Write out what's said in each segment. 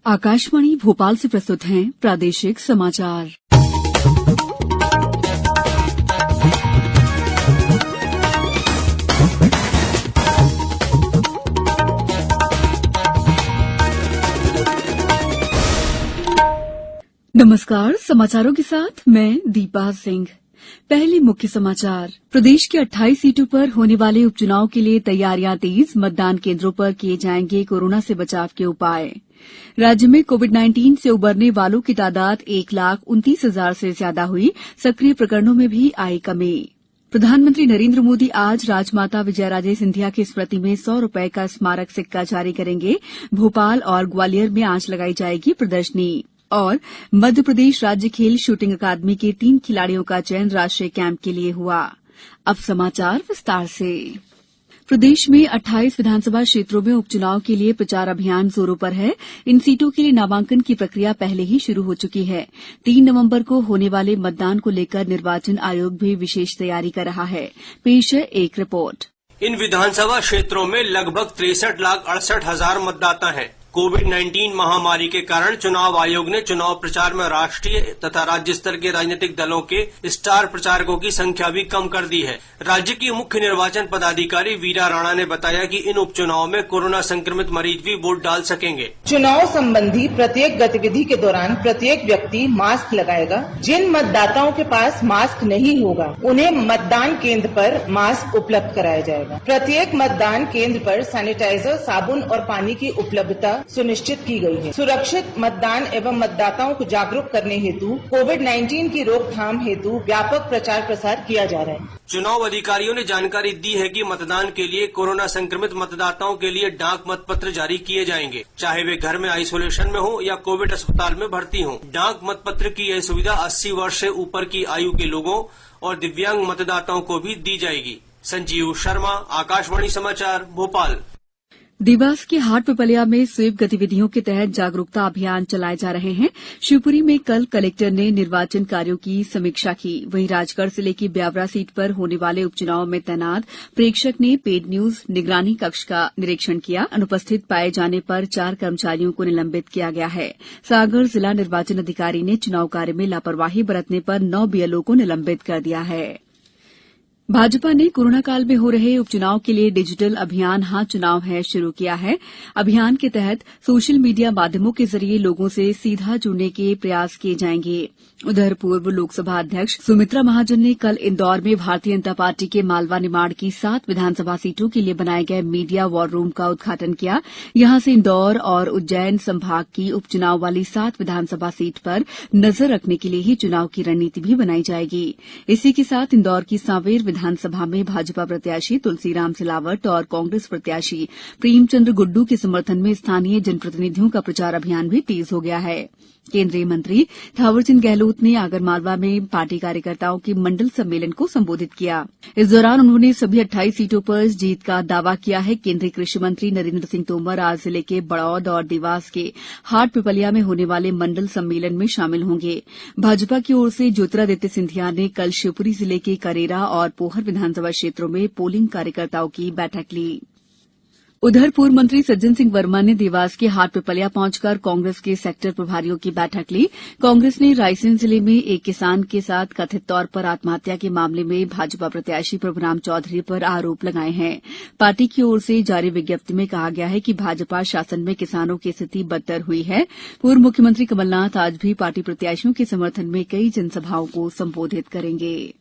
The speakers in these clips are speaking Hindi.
आकाशवाणी भोपाल से प्रस्तुत हैं प्रादेशिक समाचार। नमस्कार, समाचारों के साथ मैं दीपा सिंह। पहले मुख्य समाचार। प्रदेश के 28 सीटों पर होने वाले उपचुनाव के लिए तैयारियां तेज, मतदान केंद्रों पर किए जाएंगे कोरोना से बचाव के उपाय। राज्य में कोविड-19 से उबरने वालों की तादाद 1,29,000 से ज्यादा हुई, सक्रिय प्रकरणों में भी आई कमी। प्रधानमंत्री नरेंद्र मोदी आज राजमाता विजयाराजे सिंधिया की स्मृति में 100 रुपये का स्मारक सिक्का जारी करेंगे। भोपाल और ग्वालियर में आज लगाई जाएगी प्रदर्शनी। और मध्यप्रदेश राज्य खेल शूटिंग अकादमी के 3 खिलाड़ियों का चयन राष्ट्रीय कैंप के लिए हुआ। अब समाचार विस्तार से। प्रदेश में 28 विधानसभा क्षेत्रों में उपचुनाव के लिए प्रचार अभियान जोरों पर है। इन सीटों के लिए नामांकन की प्रक्रिया पहले ही शुरू हो चुकी है। 3 नवंबर को होने वाले मतदान को लेकर निर्वाचन आयोग भी विशेष तैयारी कर रहा है। पेश है एक रिपोर्ट। इन विधानसभा क्षेत्रों में लगभग 63,68,000 मतदाता हैं। कोविड-19 महामारी के कारण चुनाव आयोग ने चुनाव प्रचार में राष्ट्रीय तथा राज्य स्तर के राजनीतिक दलों के स्टार प्रचारकों की संख्या भी कम कर दी है। राज्य की मुख्य निर्वाचन पदाधिकारी वीरा राणा ने बताया कि इन उपचुनाव में कोरोना संक्रमित मरीज भी वोट डाल सकेंगे। चुनाव संबंधी प्रत्येक गतिविधि के दौरान प्रत्येक व्यक्ति मास्क लगाएगा। जिन मतदाताओं के पास मास्क नहीं होगा उन्हें मतदान केंद्र पर मास्क उपलब्ध कराया जाएगा। प्रत्येक मतदान केंद्र पर सैनिटाइजर, साबुन और पानी की उपलब्धता सुनिश्चित की गई है। सुरक्षित मतदान एवं मतदाताओं को जागरूक करने हेतु कोविड-19 की रोकथाम हेतु व्यापक प्रचार प्रसार किया जा रहा है। चुनाव अधिकारियों ने जानकारी दी है कि मतदान के लिए कोरोना संक्रमित मतदाताओं के लिए डाक मतपत्र जारी किए जाएंगे, चाहे वे घर में आइसोलेशन में हो या कोविड अस्पताल में भर्ती हो। डाक मतपत्र की यह सुविधा 80 वर्ष से ऊपर की आयु के लोगों और दिव्यांग मतदाताओं को भी दी जाएगी। संजीव शर्मा, आकाशवाणी समाचार, भोपाल। देवास के हाट पिपलिया में स्वीप गतिविधियों के तहत जागरूकता अभियान चलाए जा रहे हैं। शिवपुरी में कल कलेक्टर ने निर्वाचन कार्यों की समीक्षा की। वहीं राजगढ़ जिले की ब्यावरा सीट पर होने वाले उपचुनाव में तैनात प्रेक्षक ने पेड न्यूज निगरानी कक्ष का निरीक्षण किया। अनुपस्थित पाए जाने पर 4 कर्मचारियों को निलंबित किया गया है। सागर जिला निर्वाचन अधिकारी ने चुनाव कार्य में लापरवाही बरतने पर 9 बीएलओ को निलंबित कर दिया है। भाजपा ने कोरोना काल में हो रहे उपचुनाव के लिए डिजिटल अभियान हाँ चुनाव है शुरू किया है। अभियान के तहत सोशल मीडिया माध्यमों के जरिए लोगों से सीधा जुड़ने के प्रयास किए जाएंगे। उधर पूर्व लोकसभा अध्यक्ष सुमित्रा महाजन ने कल इंदौर में भारतीय जनता पार्टी के मालवा निमाड़ की 7 विधानसभा सीटों के लिए बनाए गए मीडिया वॉर रूम का उद्घाटन किया। यहां से इंदौर और उज्जैन संभाग की उपचुनाव वाली 7 विधानसभा सीट पर नजर रखने के लिए ही चुनाव की रणनीति भी बनाई जाएगी। इसी के साथ इंदौर की सांवेर विधानसभा में भाजपा प्रत्याशी तुलसीराम सिलावट और कांग्रेस प्रत्याशी प्रेमचंद्र गुड्डू के समर्थन में स्थानीय जनप्रतिनिधियों का प्रचार अभियान भी तेज हो गया है। केंद्रीय मंत्री थावरचंद गहलोत ने आगरमालवा में पार्टी कार्यकर्ताओं के मंडल सम्मेलन को संबोधित किया। इस दौरान उन्होंने सभी 28 सीटों पर जीत का दावा किया है। केंद्रीय कृषि मंत्री नरेंद्र सिंह तोमर आज जिले के बड़ौद और देवास के हाट पिपलिया में होने वाले मंडल सम्मेलन में शामिल होंगे। भाजपा की ओर से ज्योतिरादित्य सिंधिया ने कल शिवपुरी जिले के करेरा और पोहर विधानसभा क्षेत्रों में पोलिंग कार्यकर्ताओं की बैठक ली। उधर पूर्व मंत्री सज्जन सिंह वर्मा ने देवास के हाट पिपलिया पहुंचकर कांग्रेस के सेक्टर प्रभारियों की बैठक ली। कांग्रेस ने रायसेन जिले में एक किसान के साथ कथित तौर पर आत्महत्या के मामले में भाजपा प्रत्याशी प्रभुराम चौधरी पर आरोप लगाए हैं। पार्टी की ओर से जारी विज्ञप्ति में कहा गया है कि भाजपा शासन में किसानों की स्थिति बदतर हुई है। पूर्व मुख्यमंत्री कमलनाथ आज भी पार्टी प्रत्याशियों के समर्थन में कई जनसभाओं को संबोधित करेंगे।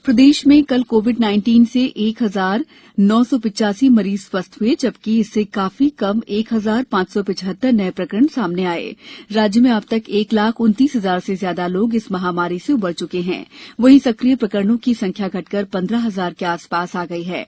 प्रदेश में कल कोविड-19 से 1,985 मरीज स्वस्थ हुए, जबकि इससे काफी कम 1,575 नए प्रकरण सामने आए। राज्य में अब तक 1,29,000 से ज्यादा लोग इस महामारी से उबर चुके हैं। वहीं सक्रिय प्रकरणों की संख्या घटकर 15,000 के आसपास आ गई है।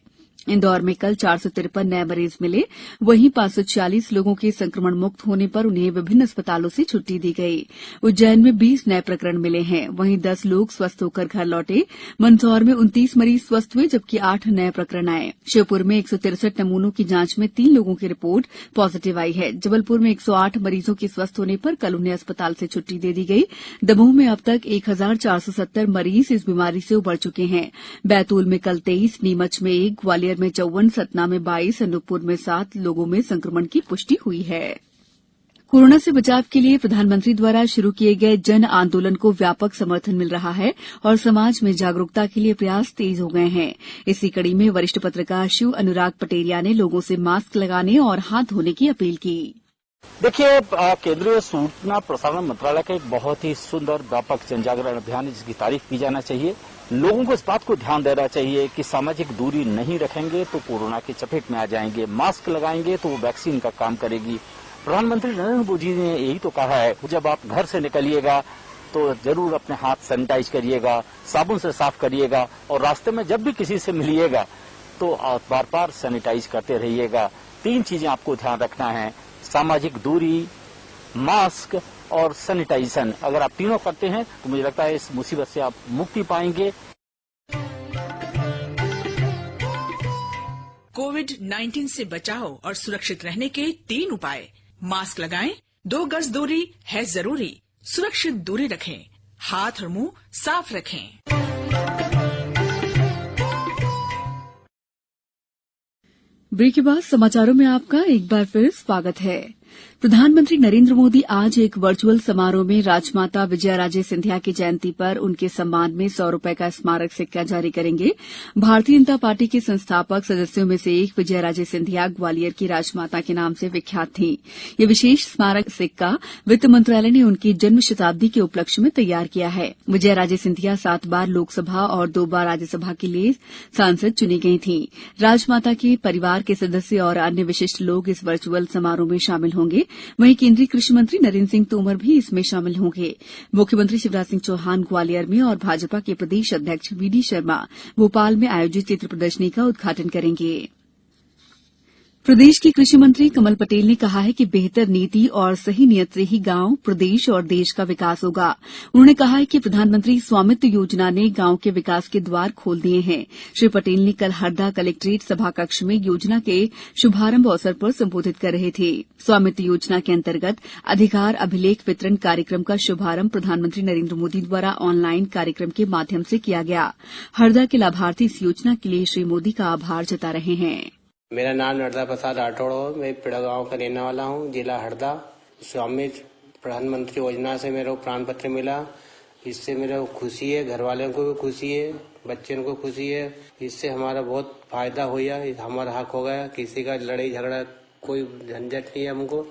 इंदौर में कल 453 नए मरीज मिले। वहीं 546 लोगों के संक्रमण मुक्त होने पर उन्हें विभिन्न अस्पतालों से छुट्टी दी गई। उज्जैन में 20 नए प्रकरण मिले हैं। वहीं 10 लोग स्वस्थ होकर घर लौटे। मंदसौर में 29 मरीज स्वस्थ हुए, जबकि 8 नए प्रकरण आए। श्योपुर में 163 नमूनों की जांच में 3 लोगों की रिपोर्ट पॉजिटिव आई है। जबलपुर में 108 मरीजों के स्वस्थ होने पर कल उन्हें अस्पताल से छुट्टी दे दी गई। दमोह में अब तक 1,470 मरीज इस बीमारी से उबर चुके हैं। बैतूल में कल 23, नीमच में 1, ग्वालियर में 54, सतना में 22, अनूपपुर में 7 लोगों में संक्रमण की पुष्टि हुई है। कोरोना से बचाव के लिए प्रधानमंत्री द्वारा शुरू किए गए जन आंदोलन को व्यापक समर्थन मिल रहा है और समाज में जागरूकता के लिए प्रयास तेज हो गए हैं। इसी कड़ी में वरिष्ठ पत्रकार शिव अनुराग पटेरिया ने लोगों से मास्क लगाने और हाथ धोने की अपील की। देखिए, केंद्रीय सूचना प्रसारण मंत्रालय का एक बहुत ही सुंदर व्यापक जन जागरण अभियान है, जिसकी तारीफ की जाना चाहिए। लोगों को इस बात को ध्यान देना चाहिए कि सामाजिक दूरी नहीं रखेंगे तो कोरोना की चपेट में आ जाएंगे, मास्क लगाएंगे तो वो वैक्सीन का काम करेगी। प्रधानमंत्री नरेंद्र मोदी ने यही तो कहा है, जब आप घर से निकलिएगा तो जरूर अपने हाथ सैनिटाइज करिएगा, साबुन से साफ करिएगा और रास्ते में जब भी किसी से मिलिएगा तो बार बार सैनिटाइज करते रहिएगा। 3 चीजें आपको ध्यान रखना है, सामाजिक दूरी, मास्क और सैनिटाइजेशन। अगर आप तीनों करते हैं तो मुझे लगता है इस मुसीबत से आप मुक्ति पाएंगे। कोविड-19 से बचाव और सुरक्षित रहने के 3 उपाय। मास्क लगाएं, 2 गज दूरी है जरूरी, सुरक्षित दूरी रखें, हाथ और मुंह साफ रखें। ब्रेक के बाद समाचारों में आपका एक बार फिर स्वागत है। प्रधानमंत्री नरेंद्र मोदी आज एक वर्चुअल समारोह में राजमाता विजयाराजे सिंधिया की जयंती पर उनके सम्मान में 100 रुपए का स्मारक सिक्का जारी करेंगे। भारतीय जनता पार्टी के संस्थापक सदस्यों में से एक विजयाराजे सिंधिया ग्वालियर की राजमाता के नाम से विख्यात थीं। ये विशेष स्मारक सिक्का वित्त मंत्रालय ने उनकी जन्म शताब्दी के उपलक्ष्य में तैयार किया है। विजयाराजे सिंधिया 7 बार लोकसभा और 2 बार राज्यसभा के लिए सांसद चुनी गई थीं। राजमाता के परिवार के सदस्य और अन्य विशिष्ट लोग इस वर्चुअल समारोह में शामिल होंगे। वहीं केंद्रीय कृषि मंत्री नरेंद्र सिंह तोमर भी इसमें शामिल होंगे। मुख्यमंत्री शिवराज सिंह चौहान ग्वालियर में और भाजपा के प्रदेश अध्यक्ष वीडी शर्मा भोपाल में आयोजित चित्र प्रदर्शनी का उद्घाटन करेंगे। प्रदेश के कृषि मंत्री कमल पटेल ने कहा है कि बेहतर नीति और सही नीयत से ही गांव, प्रदेश और देश का विकास होगा। उन्होंने कहा है कि प्रधानमंत्री स्वामित्व योजना ने गांव के विकास के द्वार खोल दिए हैं। श्री पटेल ने कल हरदा कलेक्ट्रेट सभा कक्ष में योजना के शुभारंभ अवसर पर संबोधित कर रहे थे। स्वामित्व योजना के अंतर्गत अधिकार अभिलेख वितरण कार्यक्रम का शुभारंभ प्रधानमंत्री नरेंद्र मोदी द्वारा ऑनलाइन कार्यक्रम के माध्यम से किया गया। हरदा के लाभार्थी इस योजना के लिए श्री मोदी का आभार जता रहे हैं। मेरा नाम नर्मदा प्रसाद राठौड़ है। मैं पिड़ा गांव का रहने वाला हूं, जिला हरदा। स्वामित्व प्रधानमंत्री योजना से मेरे को प्राण पत्र मिला। इससे मेरे को खुशी है, घर वालों को भी खुशी है, बच्चों को खुशी है। इससे हमारा बहुत फायदा हुआ, हमारा हक हो गया। किसी का लड़ाई झगड़ा कोई झंझट नहीं है हमको।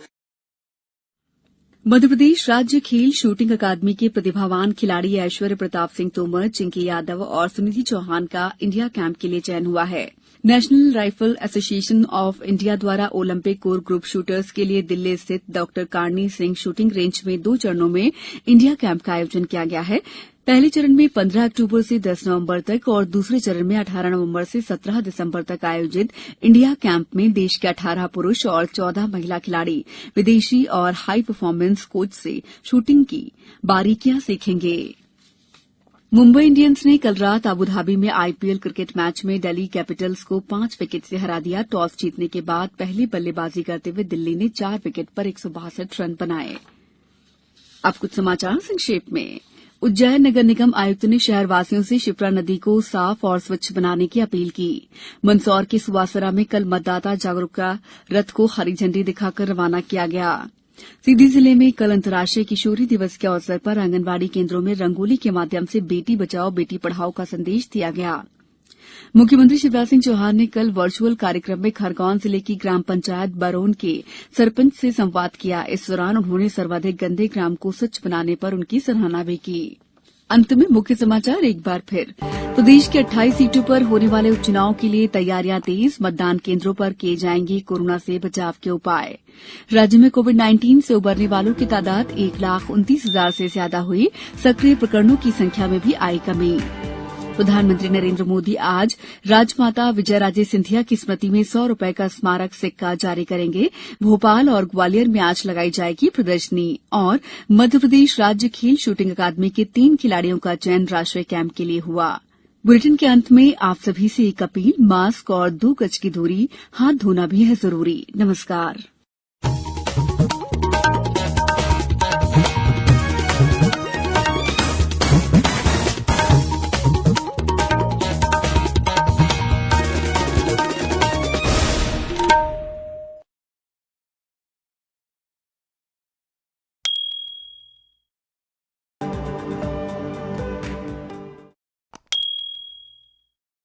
मध्यप्रदेश राज्य खेल शूटिंग अकादमी के प्रतिभावान खिलाड़ी ऐश्वर्य प्रताप सिंह तोमर, चिंकी यादव और सुनिधि चौहान का इंडिया कैंप के लिए चयन हुआ है। National rifle association of India द्वारा ओलंपिक कोर ग्रुप शूटर्स के लिए दिल्ली स्थित डॉक्टर कारणी सिंह शूटिंग रेंज में 2 चरणों में इंडिया कैंप का आयोजन किया गया है। पहले चरण में 15 अक्टूबर से 10 नवंबर तक और दूसरे चरण में 18 नवंबर से 17 दिसंबर तक आयोजित इंडिया कैंप में देश के 18 पुरुष और 14 महिला खिलाड़ी विदेशी और हाई परफॉर्मेंस कोच से शूटिंग की बारीकियां सीखेंगे। मुंबई इंडियंस ने कल रात अबुधाबी में आईपीएल क्रिकेट मैच में दिल्ली कैपिटल्स को 5 विकेट से हरा दिया। टॉस जीतने के बाद पहले बल्लेबाजी करते हुए दिल्ली ने 4 विकेट पर 162 रन बनाए। अब कुछ समाचार संक्षेप में। उज्जैन नगर निगम आयुक्त ने शहरवासियों से क्षिप्रा नदी को साफ और स्वच्छ बनाने की अपील की। मंदसौर के सुवासरा में कल मतदाता जागरूकता रथ को हरी झंडी दिखाकर रवाना किया गया। सीधी जिले में कल अंतर्राष्ट्रीय किशोरी दिवस के अवसर पर आंगनबाड़ी केंद्रों में रंगोली के माध्यम से बेटी बचाओ बेटी पढ़ाओ का संदेश दिया गया। मुख्यमंत्री शिवराज सिंह चौहान ने कल वर्चुअल कार्यक्रम में खरगोन जिले की ग्राम पंचायत बरौन के सरपंच से संवाद किया। इस दौरान उन्होंने सर्वाधिक गंदे ग्राम को स्वच्छ बनाने पर उनकी सराहना भी की। अंत में मुख्य समाचार एक बार फिर। प्रदेश के 28 सीटों पर होने वाले उपचुनाव के लिए तैयारियां तेज। मतदान केंद्रों पर किए जाएंगे कोरोना से बचाव के उपाय। राज्य में कोविड-19 से उबरने वालों की तादाद 1,29,000 से ज्यादा हुई। सक्रिय प्रकरणों की संख्या में भी आई कमी। प्रधानमंत्री नरेंद्र मोदी आज राजमाता विजयाराजे सिंधिया की स्मृति में 100 रुपए का स्मारक सिक्का जारी करेंगे। भोपाल और ग्वालियर में आज लगाई जाएगी प्रदर्शनी। और मध्यप्रदेश राज्य खेल शूटिंग अकादमी के 3 खिलाड़ियों का चयन राष्ट्रीय कैंप के लिए हुआ। बुलेटिन के अंत में आप सभी से एक अपील, मास्क और 2 गज की दूरी, हाथ धोना भी है जरूरी। नमस्कार।